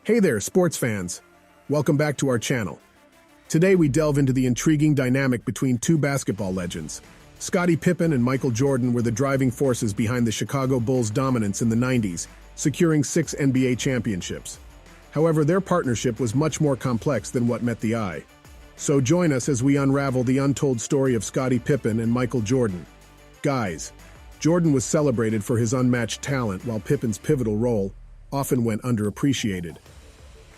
Hey there, sports fans. Welcome back to our channel. Today we delve into the intriguing dynamic between two basketball legends. Scottie Pippen and Michael Jordan were the driving forces behind the Chicago Bulls' dominance in the 90s, securing 6 NBA championships. However, their partnership was much more complex than what met the eye. So join us as we unravel the untold story of Scottie Pippen and Michael Jordan. Guys, Jordan was celebrated for his unmatched talent while Pippen's pivotal role often went underappreciated.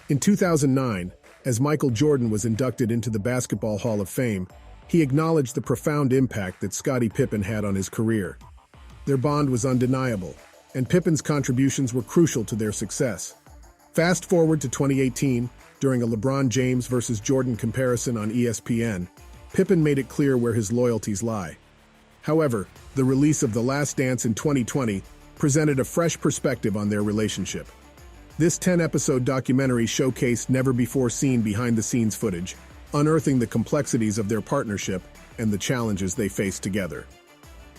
In 2009, as Michael Jordan was inducted into the Basketball Hall of Fame, he acknowledged the profound impact that Scottie Pippen had on his career. Their bond was undeniable, and Pippen's contributions were crucial to their success. Fast forward to 2018, during a LeBron James versus Jordan comparison on ESPN, Pippen made it clear where his loyalties lie. However, the release of The Last Dance in 2020 presented a fresh perspective on their relationship. This 10-episode documentary showcased never-before-seen behind-the-scenes footage, unearthing the complexities of their partnership and the challenges they faced together.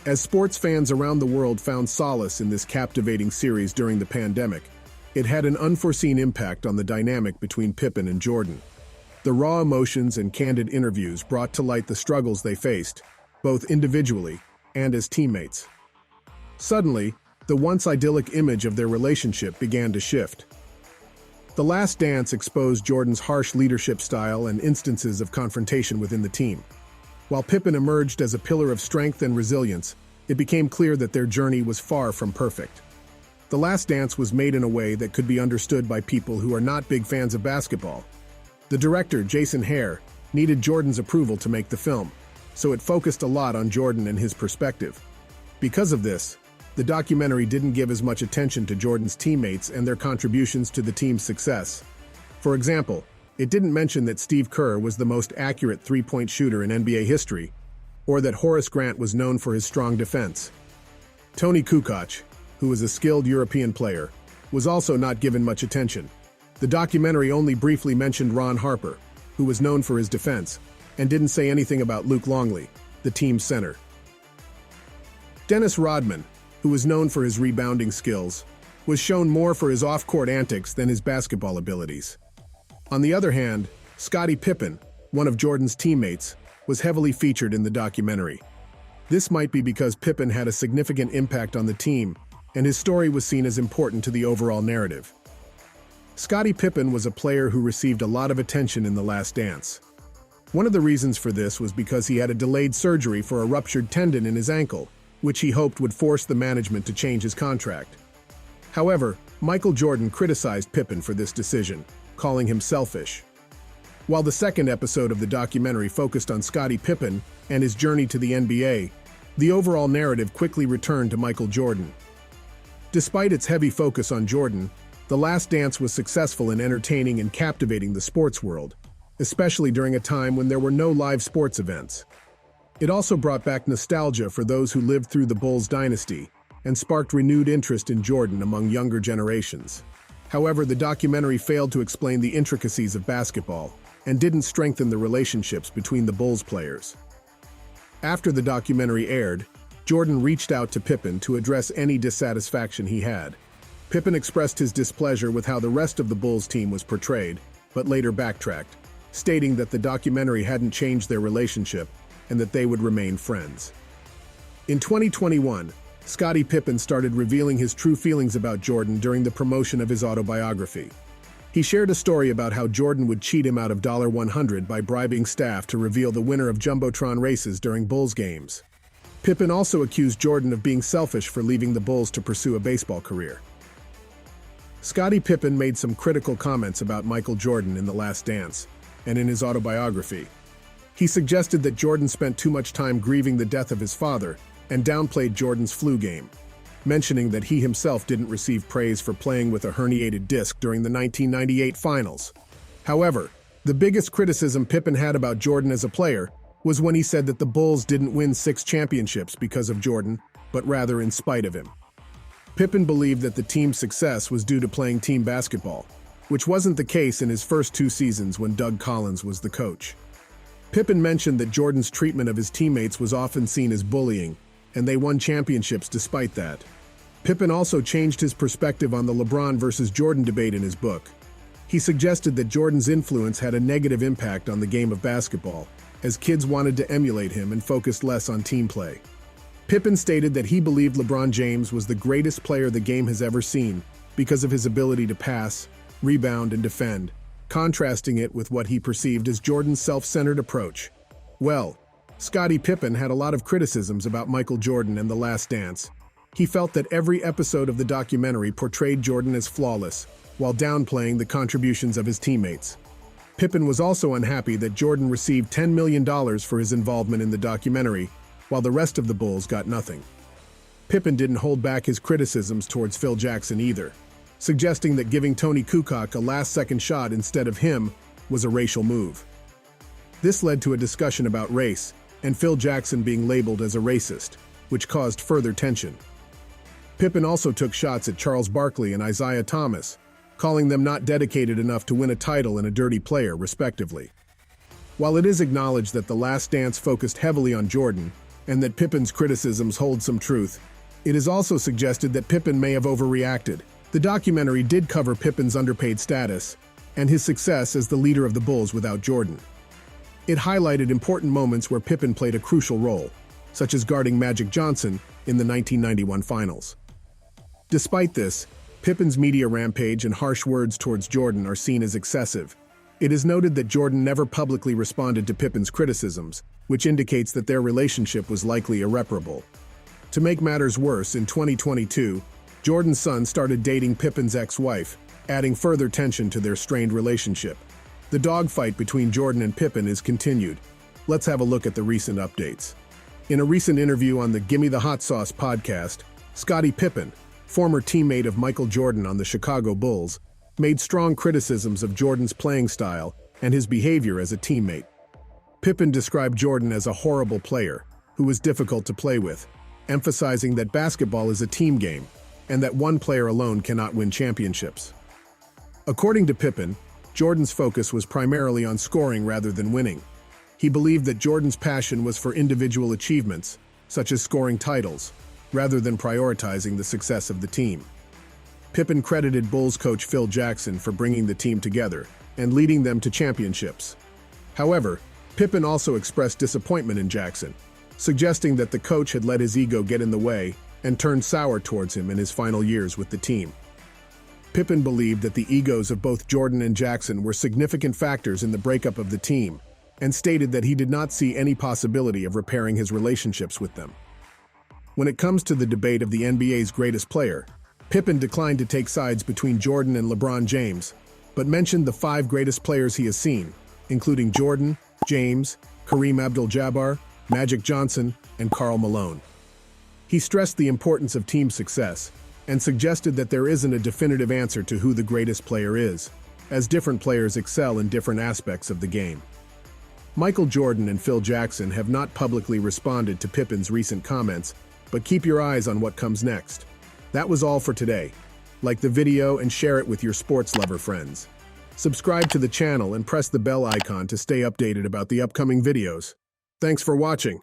As sports fans around the world found solace in this captivating series during the pandemic, it had an unforeseen impact on the dynamic between Pippen and Jordan. The raw emotions and candid interviews brought to light the struggles they faced, both individually and as teammates. Suddenly, the once idyllic image of their relationship began to shift. The Last Dance exposed Jordan's harsh leadership style and instances of confrontation within the team. While Pippen emerged as a pillar of strength and resilience, it became clear that their journey was far from perfect. The Last Dance was made in a way that could be understood by people who are not big fans of basketball. The director, Jason Hare, needed Jordan's approval to make the film, so it focused a lot on Jordan and his perspective. Because of this, the documentary didn't give as much attention to Jordan's teammates and their contributions to the team's success. For example, it didn't mention that Steve Kerr was the most accurate three-point shooter in NBA history, or that Horace Grant was known for his strong defense. Tony Kukoc, who was a skilled European player, was also not given much attention. The documentary only briefly mentioned Ron Harper, who was known for his defense, and didn't say anything about Luke Longley, the team's center. Dennis Rodman, who was known for his rebounding skills, was shown more for his off-court antics than his basketball abilities. On the other hand, Scottie Pippen, one of Jordan's teammates, was heavily featured in the documentary. This might be because Pippen had a significant impact on the team, and his story was seen as important to the overall narrative. Scottie Pippen was a player who received a lot of attention in The Last Dance. One of the reasons for this was because he had a delayed surgery for a ruptured tendon in his ankle, which he hoped would force the management to change his contract. However, Michael Jordan criticized Pippen for this decision, calling him selfish. While the second episode of the documentary focused on Scottie Pippen and his journey to the NBA, the overall narrative quickly returned to Michael Jordan. Despite its heavy focus on Jordan, The Last Dance was successful in entertaining and captivating the sports world, especially during a time when there were no live sports events. It also brought back nostalgia for those who lived through the Bulls dynasty and sparked renewed interest in Jordan among younger generations. However, the documentary failed to explain the intricacies of basketball and didn't strengthen the relationships between the Bulls players. After the documentary aired, Jordan reached out to Pippen to address any dissatisfaction he had. Pippen expressed his displeasure with how the rest of the Bulls team was portrayed, but later backtracked, stating that the documentary hadn't changed their relationship and that they would remain friends. In 2021, Scottie Pippen started revealing his true feelings about Jordan during the promotion of his autobiography. He shared a story about how Jordan would cheat him out of $100 by bribing staff to reveal the winner of Jumbotron races during Bulls games. Pippen also accused Jordan of being selfish for leaving the Bulls to pursue a baseball career. Scottie Pippen made some critical comments about Michael Jordan in The Last Dance and in his autobiography. He suggested that Jordan spent too much time grieving the death of his father and downplayed Jordan's flu game, mentioning that he himself didn't receive praise for playing with a herniated disc during the 1998 finals. However, the biggest criticism Pippen had about Jordan as a player was when he said that the Bulls didn't win 6 championships because of Jordan, but rather in spite of him. Pippen believed that the team's success was due to playing team basketball, which wasn't the case in his first 2 seasons when Doug Collins was the coach. Pippen mentioned that Jordan's treatment of his teammates was often seen as bullying, and they won championships despite that. Pippen also changed his perspective on the LeBron versus Jordan debate in his book. He suggested that Jordan's influence had a negative impact on the game of basketball, as kids wanted to emulate him and focused less on team play. Pippen stated that he believed LeBron James was the greatest player the game has ever seen because of his ability to pass, rebound, and defend, contrasting it with what he perceived as Jordan's self-centered approach. Well, Scottie Pippen had a lot of criticisms about Michael Jordan and The Last Dance. He felt that every episode of the documentary portrayed Jordan as flawless, while downplaying the contributions of his teammates. Pippen was also unhappy that Jordan received $10 million for his involvement in the documentary, while the rest of the Bulls got nothing. Pippen didn't hold back his criticisms towards Phil Jackson either, suggesting that giving Tony Kukoc a last-second shot instead of him was a racial move. This led to a discussion about race, and Phil Jackson being labeled as a racist, which caused further tension. Pippen also took shots at Charles Barkley and Isaiah Thomas, calling them not dedicated enough to win a title and a dirty player, respectively. While it is acknowledged that The Last Dance focused heavily on Jordan, and that Pippen's criticisms hold some truth, it is also suggested that Pippen may have overreacted. The documentary did cover Pippen's underpaid status and his success as the leader of the Bulls without Jordan. It highlighted important moments where Pippen played a crucial role, such as guarding Magic Johnson in the 1991 Finals. Despite this, Pippen's media rampage and harsh words towards Jordan are seen as excessive. It is noted that Jordan never publicly responded to Pippen's criticisms, which indicates that their relationship was likely irreparable. To make matters worse, in 2022, Jordan's son started dating Pippen's ex-wife, adding further tension to their strained relationship. The dogfight between Jordan and Pippen is continued. Let's have a look at the recent updates. In a recent interview on the Gimme the Hot Sauce podcast, Scottie Pippen, former teammate of Michael Jordan on the Chicago Bulls, made strong criticisms of Jordan's playing style and his behavior as a teammate. Pippen described Jordan as a horrible player who was difficult to play with, emphasizing that basketball is a team game and that one player alone cannot win championships. According to Pippen, Jordan's focus was primarily on scoring rather than winning. He believed that Jordan's passion was for individual achievements, such as scoring titles, rather than prioritizing the success of the team. Pippen credited Bulls coach Phil Jackson for bringing the team together and leading them to championships. However, Pippen also expressed disappointment in Jackson, suggesting that the coach had let his ego get in the way and turned sour towards him in his final years with the team. Pippen believed that the egos of both Jordan and Jackson were significant factors in the breakup of the team, and stated that he did not see any possibility of repairing his relationships with them. When it comes to the debate of the NBA's greatest player, Pippen declined to take sides between Jordan and LeBron James, but mentioned the 5 greatest players he has seen, including Jordan, James, Kareem Abdul-Jabbar, Magic Johnson, and Karl Malone. He stressed the importance of team success and suggested that there isn't a definitive answer to who the greatest player is, as different players excel in different aspects of the game. Michael Jordan and Phil Jackson have not publicly responded to Pippen's recent comments, but keep your eyes on what comes next. That was all for today. Like the video and share it with your sports lover friends. Subscribe to the channel and press the bell icon to stay updated about the upcoming videos. Thanks for watching.